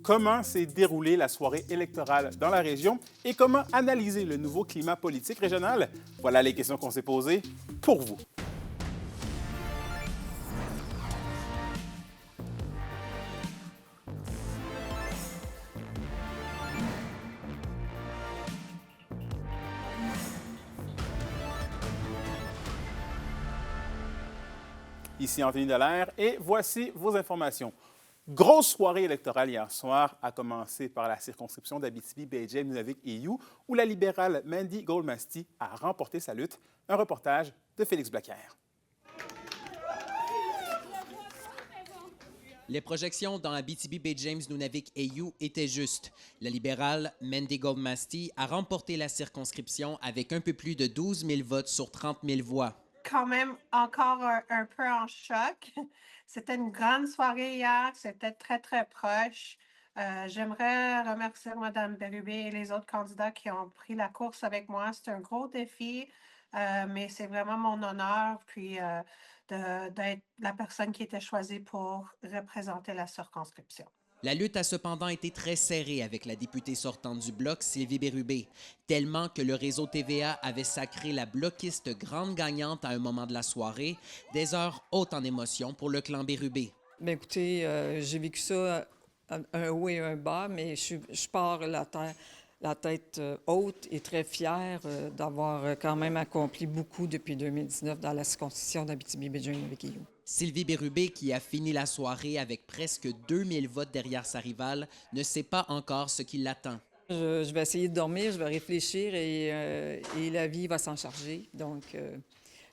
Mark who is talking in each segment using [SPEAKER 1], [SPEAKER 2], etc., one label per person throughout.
[SPEAKER 1] comment s'est déroulée la soirée électorale dans la région et comment analyser le nouveau climat politique régional? Voilà les questions qu'on s'est posées pour vous. Ici Anthony Dallaire et voici vos informations. Grosse soirée électorale hier soir, à commencer par la circonscription d'Abitibi-Baie-James-Nunavik-EU, où la libérale Mandy Goldmasty a remporté sa lutte. Un reportage de Félix Blaquière.
[SPEAKER 2] Les projections dans Abitibi-Baie-James-Nunavik-EU étaient justes. La libérale Mandy Goldmasty a remporté la circonscription avec un peu plus de 12 000 votes sur 30 000 voix.
[SPEAKER 3] Quand même encore un peu en choc. C'était une grande soirée hier, c'était très, très proche. J'aimerais remercier Mme Bérubé et les autres candidats qui ont pris la course avec moi. C'est un gros défi, mais c'est vraiment mon honneur d'être la personne qui était choisie pour représenter la circonscription.
[SPEAKER 2] La lutte a cependant été très serrée avec la députée sortante du Bloc, Sylvie Bérubé, tellement que le réseau TVA avait sacré la bloquiste grande gagnante à un moment de la soirée, des heures hautes en émotion pour le clan Bérubé.
[SPEAKER 4] Bien, écoutez, j'ai vécu ça un haut et un bas, mais je pars la tête haute et très fière d'avoir quand même accompli beaucoup depuis 2019 dans la circonscription d'Abitibi-Baie-James-Nunavik-EU.
[SPEAKER 2] Sylvie Bérubé, qui a fini la soirée avec presque 2000 votes derrière sa rivale, ne sait pas encore ce qui l'attend.
[SPEAKER 4] Je vais essayer de dormir, je vais réfléchir et la vie va s'en charger. Donc,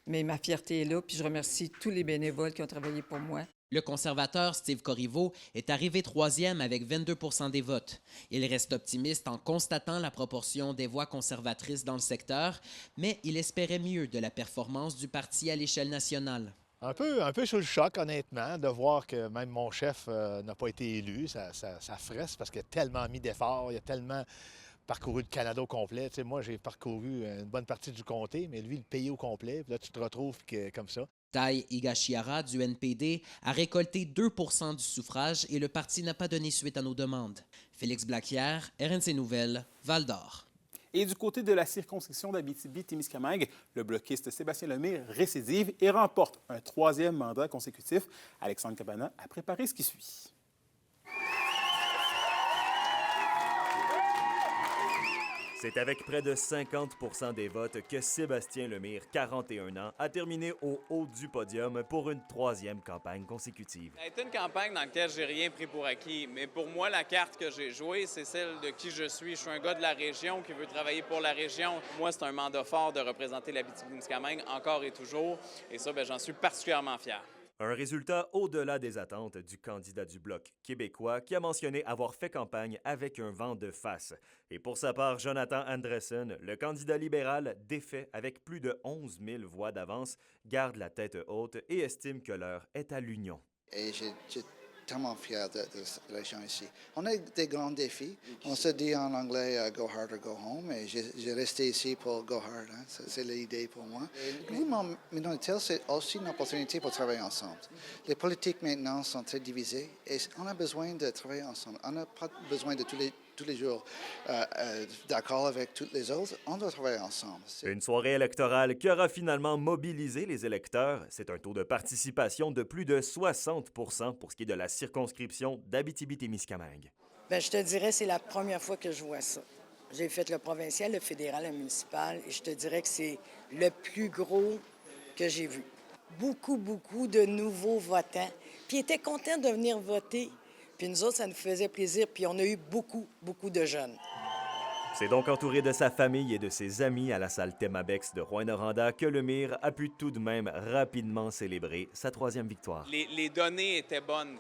[SPEAKER 4] mais ma fierté est là, puis je remercie tous les bénévoles qui ont travaillé pour moi.
[SPEAKER 2] Le conservateur Steve Corriveau est arrivé troisième avec 22 % des votes. Il reste optimiste en constatant la proportion des voix conservatrices dans le secteur, mais il espérait mieux de la performance du parti à l'échelle nationale.
[SPEAKER 5] Un peu sous le choc, honnêtement, de voir que même mon chef n'a pas été élu. Ça fresse parce qu'il a tellement mis d'efforts, il a tellement parcouru le Canada au complet. Tu sais, moi, j'ai parcouru une bonne partie du comté, mais lui, le pays au complet. Puis là, tu te retrouves comme ça.
[SPEAKER 2] Tai Higashiara du NPD a récolté 2 % du suffrage et le parti n'a pas donné suite à nos demandes. Félix Blaquière, RNC Nouvelles, Val-d'Or.
[SPEAKER 1] Et du côté de la circonscription d'Abitibi-Témiscamingue, le bloquiste Sébastien Lemire récidive et remporte un troisième mandat consécutif. Alexandre Cabana a préparé ce qui suit.
[SPEAKER 6] C'est avec près de 50 % des votes que Sébastien Lemire, 41 ans, a terminé au haut du podium pour une troisième campagne consécutive.
[SPEAKER 7] Ça a été une campagne dans laquelle j'ai rien pris pour acquis, mais pour moi, la carte que j'ai jouée, c'est celle de qui je suis. Je suis un gars de la région qui veut travailler pour la région. Moi, c'est un mandat fort de représenter l'Abitibi-Témiscamingue encore et toujours, et ça, j'en suis particulièrement fier.
[SPEAKER 6] Un résultat au-delà des attentes du candidat du Bloc québécois qui a mentionné avoir fait campagne avec un vent de face. Et pour sa part, Jonathan Andresen, le candidat libéral défait avec plus de 11 000 voix d'avance, garde la tête haute et estime que l'heure est à l'union.
[SPEAKER 8] Et j'ai tellement fier de cette région ici. On a des grands défis. On se dit en anglais go hard or go home, et j'ai resté ici pour go hard. Hein. C'est l'idée pour moi. Le mouvement minoritaire, c'est aussi une opportunité pour travailler ensemble. Les politiques maintenant sont très divisées et on a besoin de travailler ensemble. On n'a pas besoin de tous les jours d'accord avec toutes les autres. On doit travailler ensemble.
[SPEAKER 6] Une soirée électorale qui aura finalement mobilisé les électeurs. C'est un taux de participation de plus de 60 % pour ce qui est de la circonscription d'Abitibi-Témiscamingue.
[SPEAKER 9] Bien, je te dirais, c'est la première fois que je vois ça. J'ai fait le provincial, le fédéral, le municipal, et je te dirais que c'est le plus gros que j'ai vu. Beaucoup de nouveaux votants. Puis ils étaient contents de venir voter. Puis nous autres, ça nous faisait plaisir. Puis on a eu beaucoup de jeunes.
[SPEAKER 6] C'est donc entouré de sa famille et de ses amis à la salle Thémabex de Rouyn-Noranda que Lemire a pu tout de même rapidement célébrer sa troisième victoire.
[SPEAKER 7] Les données étaient bonnes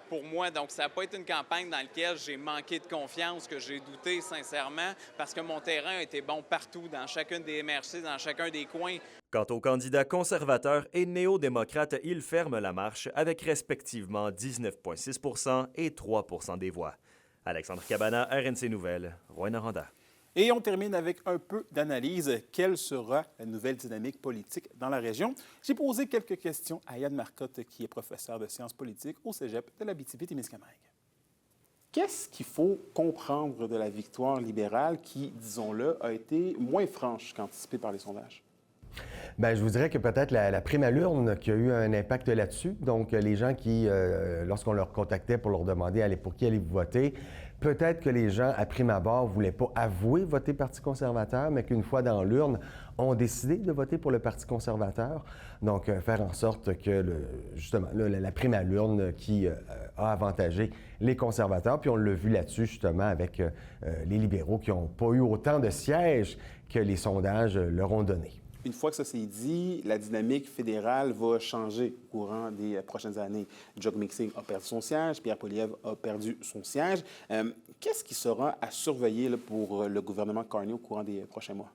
[SPEAKER 7] pour moi, donc ça n'a pas été une campagne dans laquelle j'ai manqué de confiance, que j'ai douté sincèrement, parce que mon terrain a été bon partout, dans chacune des MRC, dans chacun des coins.
[SPEAKER 6] Quant aux candidats conservateurs et néo-démocrates, ils ferment la marche avec respectivement 19,6 % et 3 % des voix. Alexandre Cabana, RNC Nouvelles, Rouyn-Noranda.
[SPEAKER 1] Et on termine avec un peu d'analyse. Quelle sera la nouvelle dynamique politique dans la région? J'ai posé quelques questions à Yann Marcotte, qui est professeur de sciences politiques au cégep de l'Abitibi-Témiscamingue. Qu'est-ce qu'il faut comprendre de la victoire libérale qui, disons-le, a été moins franche qu'anticipée par les sondages?
[SPEAKER 10] Bien, je vous dirais que peut-être la prime à l'urne qui a eu un impact là-dessus. Donc, les gens qui, lorsqu'on leur contactait pour leur demander pour qui allez-vous voter, peut-être que les gens, à prime abord, ne voulaient pas avouer voter Parti conservateur, mais qu'une fois dans l'urne, ont décidé de voter pour le Parti conservateur. Donc, faire en sorte que, justement, la prime à l'urne qui a avantagé les conservateurs. Puis on l'a vu là-dessus, justement, avec les libéraux qui n'ont pas eu autant de sièges que les sondages leur ont donné.
[SPEAKER 1] Une fois que ça s'est dit, la dynamique fédérale va changer au courant des prochaines années. Doug Mixing a perdu son siège, Pierre Poilievre a perdu son siège. Qu'est-ce qui sera à surveiller là, pour le gouvernement Carney au courant des prochains mois?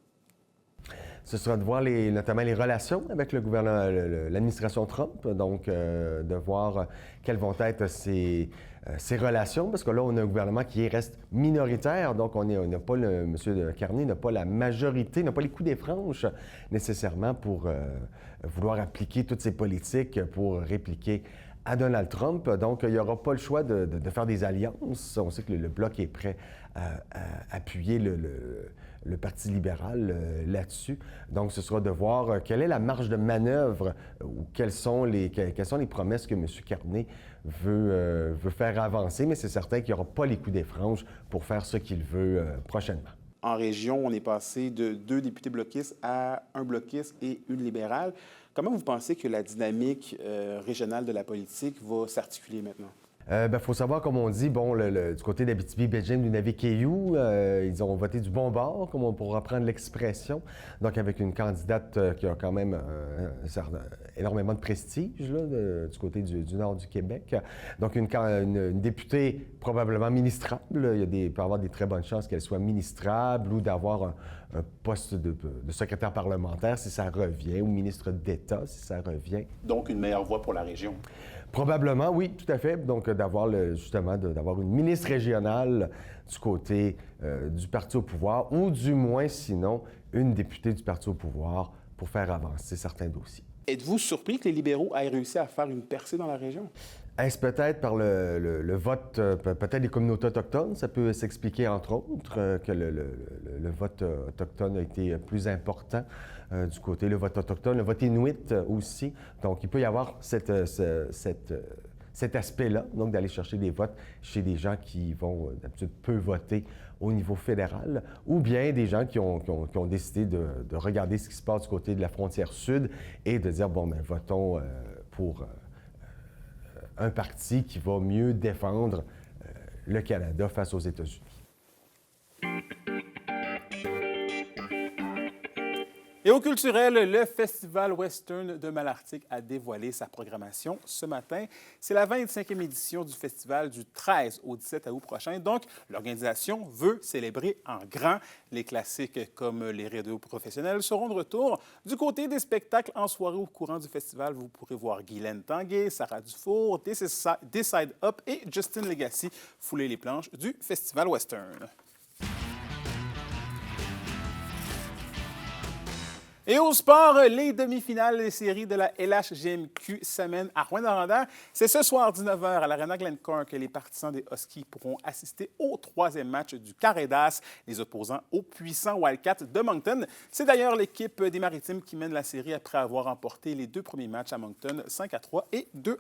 [SPEAKER 10] Ce sera de voir notamment les relations avec le gouvernement, l'administration Trump, donc de voir quelles vont être ces relations, parce que là, on a un gouvernement qui reste minoritaire, donc on n'a pas M. Carney n'a pas la majorité, n'a pas les coups des franches nécessairement pour vouloir appliquer toutes ces politiques pour répliquer à Donald Trump. Donc, il n'y aura pas le choix de faire des alliances. On sait que le Bloc est prêt à appuyer le Parti libéral là-dessus. Donc, ce sera de voir quelle est la marge de manœuvre ou quelles sont les promesses que M. Carney veut faire avancer, mais c'est certain qu'il n'y aura pas les coups des franges pour faire ce qu'il veut prochainement.
[SPEAKER 1] En région, on est passé de 2 députés bloquistes à 1 bloquiste et 1 libérale. Comment vous pensez que la dynamique régionale de la politique va s'articuler maintenant?
[SPEAKER 10] Il faut savoir, comme on dit, bon, du côté d'Abitibi-Belgium, du Nunavik-Keyu, ils ont voté du bon bord, comme on pourra prendre l'expression. Donc, avec une candidate qui a quand même énormément de prestige là, du côté du nord du Québec. Donc, une députée probablement ministrable. Il peut y avoir des très bonnes chances qu'elle soit ministrable ou d'avoir un poste de secrétaire parlementaire si ça revient, ou ministre d'État si ça revient.
[SPEAKER 1] Donc, une meilleure voie pour la région.
[SPEAKER 10] Probablement, oui, tout à fait. Donc, d'avoir une ministre régionale du côté du Parti au pouvoir, ou du moins, sinon, une députée du Parti au pouvoir pour faire avancer certains dossiers.
[SPEAKER 1] Êtes-vous surpris que les libéraux aient réussi à faire une percée dans la région?
[SPEAKER 10] Est-ce peut-être par le vote, peut-être des communautés autochtones? Ça peut s'expliquer, entre autres, que le vote autochtone a été plus important du côté, le vote autochtone, le vote inuit aussi. Donc, il peut y avoir cet aspect-là, donc d'aller chercher des votes chez des gens qui vont d'habitude peu voter au niveau fédéral, ou bien des gens qui ont décidé de regarder ce qui se passe du côté de la frontière sud et de dire, bon, bien, votons pour un parti qui va mieux défendre le Canada face aux États-Unis.
[SPEAKER 1] Et au culturel, le Festival Western de Malartic a dévoilé sa programmation ce matin. C'est la 25e édition du festival du 13 au 17 août prochain. Donc, l'organisation veut célébrer en grand. Les classiques comme les rideaux professionnels seront de retour. Du côté des spectacles en soirée au courant du festival, vous pourrez voir Guylaine Tanguay, Sarah Dufour, Decide Up et Justin Legacy fouler les planches du Festival Western. Et au sport, les demi-finales des séries de la LHGMQ s'amènent à Rouyn-Noranda. C'est ce soir 19h à l'Arena Glencore que les partisans des Huskies pourront assister au 3e match du Carré d'As, les opposants aux puissants Wildcats de Moncton. C'est d'ailleurs l'équipe des Maritimes qui mène la série après avoir remporté les 2 premiers matchs à Moncton 5-3 et 2-1.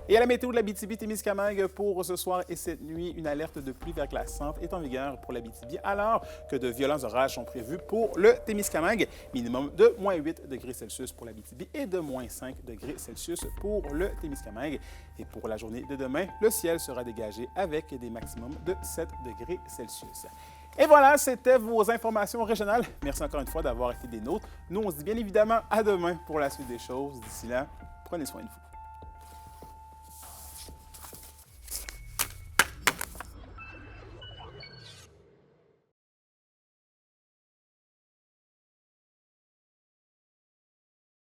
[SPEAKER 1] Et à la météo de l'Abitibi-Témiscamingue pour ce soir et cette nuit, une alerte de pluie verglaçante est en vigueur pour l'Abitibi, alors que de violents orages sont prévus pour le Témiscamingue. Minimum de moins 8 degrés Celsius pour l'Abitibi et de moins 5 degrés Celsius pour le Témiscamingue. Et pour la journée de demain, le ciel sera dégagé avec des maximums de 7 degrés Celsius. Et voilà, c'était vos informations régionales. Merci encore une fois d'avoir été des nôtres. Nous, on se dit bien évidemment à demain pour la suite des choses. D'ici là, prenez soin de vous.